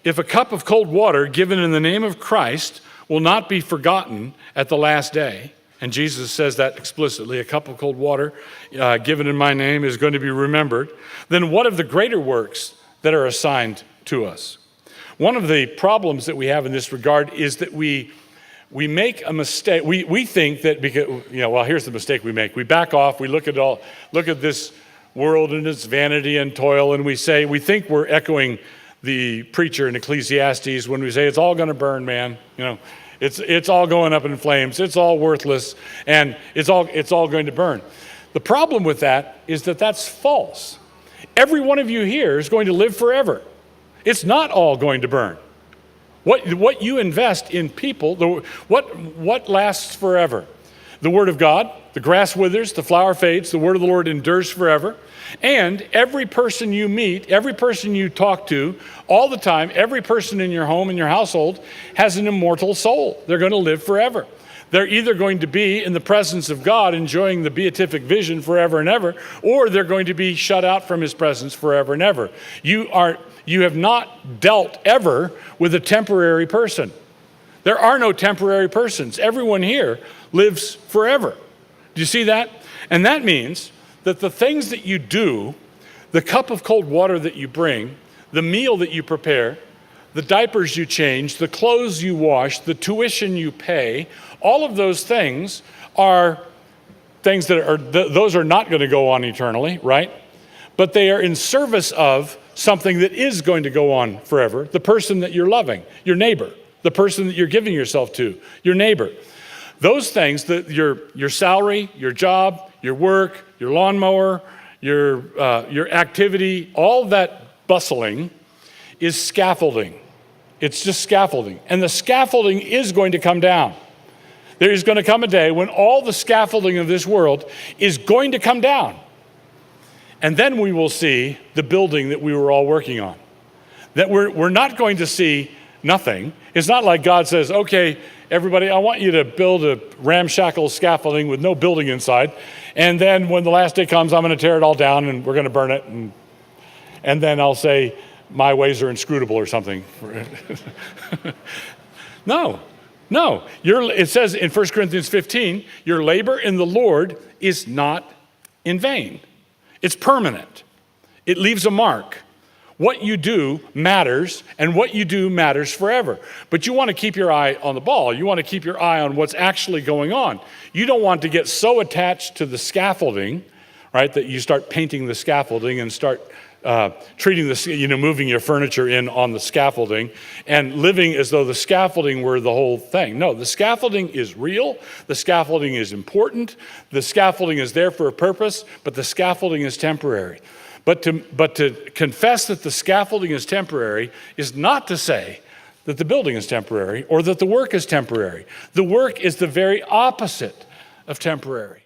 if a cup of cold water given in the name of Christ will not be forgotten at the last day, and Jesus says that explicitly, a cup of cold water given in my name is going to be remembered, then what of the greater works that are assigned to us? One of the problems that we have in this regard is that we make a mistake. We think that because, here's the mistake we make. We back off, we look at this world and its vanity and toil, and we think we're echoing the preacher in Ecclesiastes when we say it's all going to burn, man. It's all going up in flames. It's all worthless, and it's all going to burn. The problem with that is that that's false. Every one of you here is going to live forever. It's not all going to burn. What you invest in people, what lasts forever? The word of God, the grass withers, the flower fades, the word of the Lord endures forever. And every person you meet, every person you talk to, all the time, every person in your home, in your household, has an immortal soul. They're going to live forever. They're either going to be in the presence of God, enjoying the beatific vision forever and ever, or they're going to be shut out from his presence forever and ever. You have not dealt ever with a temporary person. There are no temporary persons. Everyone here lives forever. Do you see that? And that means that the things that you do, the cup of cold water that you bring, the meal that you prepare, the diapers you change, the clothes you wash, the tuition you pay, all of those things are things those are not going to go on eternally, right? But they are in service of something that is going to go on forever, the person that you're loving, your neighbor, the person that you're giving yourself to, your neighbor. Those things, your salary, your job, your work, your lawnmower, your activity, all that bustling is scaffolding. It's just scaffolding. And the scaffolding is going to come down. There is going to come a day when all the scaffolding of this world is going to come down. And then we will see the building that we were all working on. That we're not going to see nothing. It's not like God says, okay, everybody, I want you to build a ramshackle scaffolding with no building inside. And then when the last day comes, I'm going to tear it all down and we're going to burn it. And then I'll say, my ways are inscrutable or something. No. It says in 1 Corinthians 15, your labor in the Lord is not in vain. It's permanent. It leaves a mark. What you do matters, and what you do matters forever. But you want to keep your eye on the ball. You want to keep your eye on what's actually going on. You don't want to get so attached to the scaffolding, right, that you start painting the scaffolding and start treating moving your furniture in on the scaffolding and living as though the scaffolding were the whole thing. No, the scaffolding is real. The scaffolding is important. The scaffolding is there for a purpose, but the scaffolding is temporary. But to confess that the scaffolding is temporary is not to say that the building is temporary or that the work is temporary. The work is the very opposite of temporary.